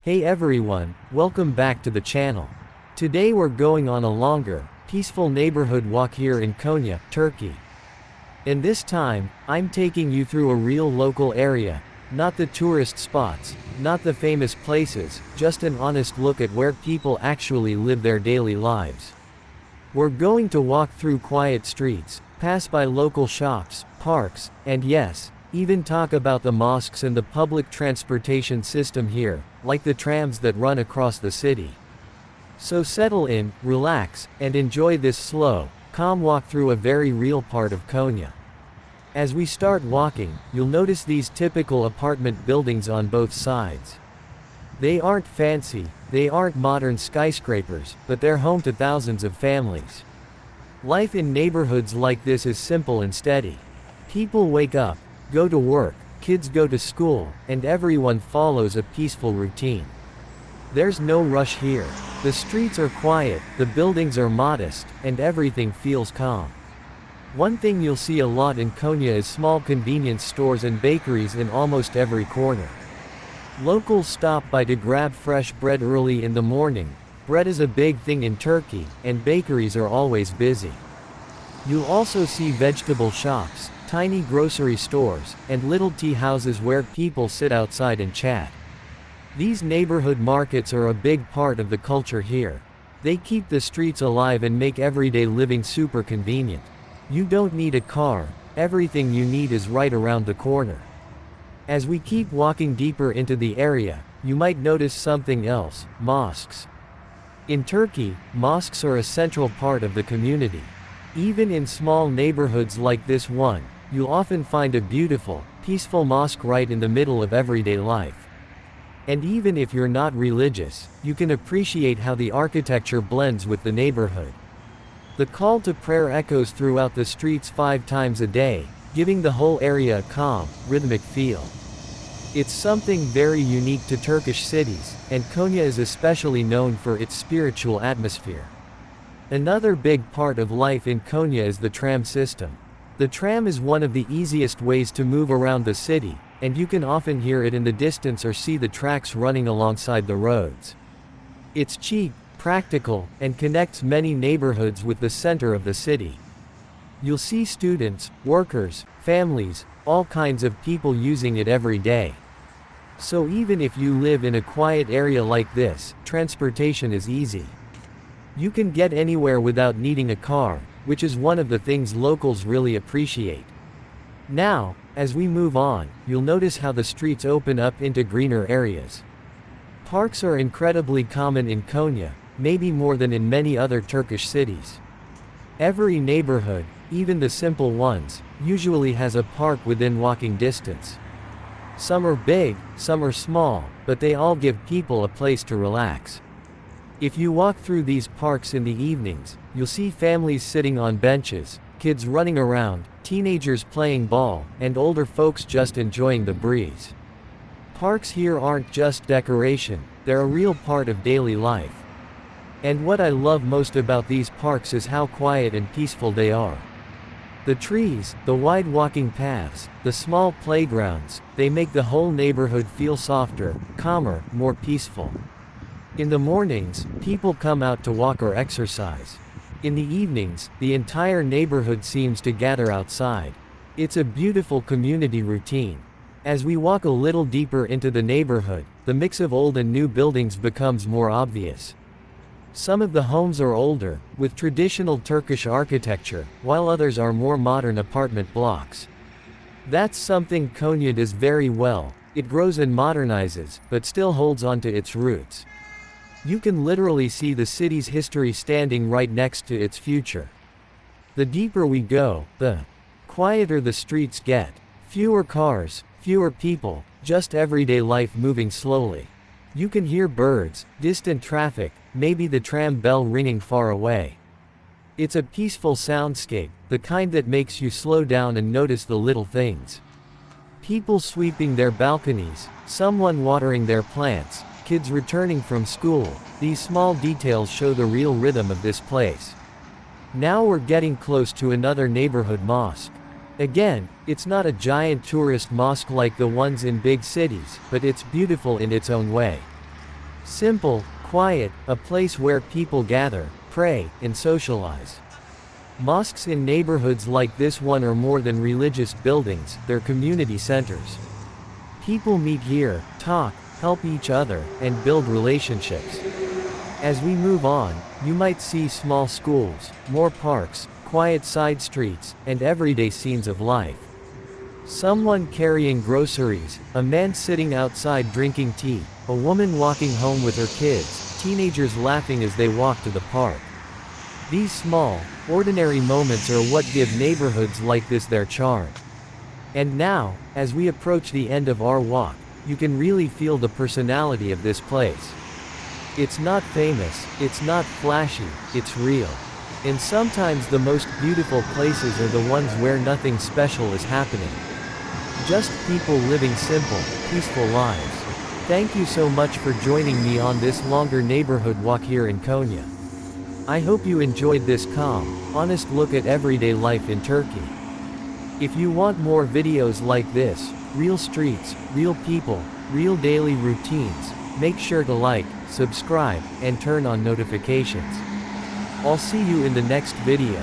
Hey everyone, welcome back to the channel. Today we're going on a longer, peaceful neighborhood walk here in Konya, Turkey. And this time, I'm taking you through a real local area, not the tourist spots, not the famous places, just an honest look at where people actually live their daily lives. We're going to walk through quiet streets, pass by local shops, parks, and yes, even talk about the mosques and the public transportation system here, like the trams that run across the city. So settle in, relax, and enjoy this slow, calm walk through a very real part of Konya. As we start walking, you'll notice these typical apartment buildings on both sides. They aren't fancy, they aren't modern skyscrapers, but they're home to thousands of families. Life in neighborhoods like this is simple and steady. People wake up, go to work, kids go to school, and everyone follows a peaceful routine. There's no rush here. The streets are quiet, the buildings are modest, and everything feels calm. One thing you'll see a lot in Konya is small convenience stores and bakeries in almost every corner. Locals stop by to grab fresh bread early in the morning. Bread is a big thing in Turkey, and bakeries are always busy. You'll also see vegetable shops, tiny grocery stores, and little tea houses where people sit outside and chat. These neighborhood markets are a big part of the culture here. They keep the streets alive and make everyday living super convenient. You don't need a car, everything you need is right around the corner. As we keep walking deeper into the area, you might notice something else: mosques. In Turkey, mosques are a central part of the community. Even in small neighborhoods like this one, you'll often find a beautiful, peaceful mosque right in the middle of everyday life. And even if you're not religious, you can appreciate how the architecture blends with the neighborhood. The call to prayer echoes throughout the streets 5 times a day, giving the whole area a calm, rhythmic feel. It's something very unique to Turkish cities, and Konya is especially known for its spiritual atmosphere. Another big part of life in Konya is the tram system. The tram is one of the easiest ways to move around the city, and you can often hear it in the distance or see the tracks running alongside the roads. It's cheap, practical, and connects many neighborhoods with the center of the city. You'll see students, workers, families, all kinds of people using it every day. So even if you live in a quiet area like this, transportation is easy. You can get anywhere without needing a car, which is one of the things locals really appreciate. Now, as we move on, you'll notice how the streets open up into greener areas. Parks are incredibly common in Konya, maybe more than in many other Turkish cities. Every neighborhood, even the simple ones, usually has a park within walking distance. Some are big, some are small, but they all give people a place to relax. If you walk through these parks in the evenings, you'll see families sitting on benches, kids running around, teenagers playing ball, and older folks just enjoying the breeze. Parks here aren't just decoration, they're a real part of daily life. And what I love most about these parks is how quiet and peaceful they are. The trees, the wide walking paths, the small playgrounds, they make the whole neighborhood feel softer, calmer, more peaceful. In the mornings, people come out to walk or exercise. In the evenings, the entire neighborhood seems to gather outside. It's a beautiful community routine. As we walk a little deeper into the neighborhood, the mix of old and new buildings becomes more obvious. Some of the homes are older, with traditional Turkish architecture, while others are more modern apartment blocks. That's something Konya does very well. It grows and modernizes, but still holds on to its roots. You can literally see the city's history standing right next to its future. The deeper we go, the quieter the streets get. Fewer cars, fewer people, just everyday life moving slowly. You can hear birds, distant traffic, maybe the tram bell ringing far away. It's a peaceful soundscape, the kind that makes you slow down and notice the little things. People sweeping their balconies, someone watering their plants, kids returning from school. These small details show the real rhythm of this place. Now we're getting close to another neighborhood mosque. Again, it's not a giant tourist mosque like the ones in big cities, but it's beautiful in its own way. Simple, quiet, a place where people gather, pray, and socialize. Mosques in neighborhoods like this one are more than religious buildings, they're community centers. People meet here, talk, help each other, and build relationships. As we move on, you might see small schools, more parks, quiet side streets, and everyday scenes of life. Someone carrying groceries, a man sitting outside drinking tea, a woman walking home with her kids, teenagers laughing as they walk to the park. These small, ordinary moments are what give neighborhoods like this their charm. And now, as we approach the end of our walk, you can really feel the personality of this place. It's not famous, it's not flashy, it's real. And sometimes the most beautiful places are the ones where nothing special is happening. Just people living simple, peaceful lives. Thank you so much for joining me on this longer neighborhood walk here in Konya. I hope you enjoyed this calm, honest look at everyday life in Turkey. If you want more videos like this, real streets, real people, real daily routines, make sure to like, subscribe, and turn on notifications. I'll see you in the next video.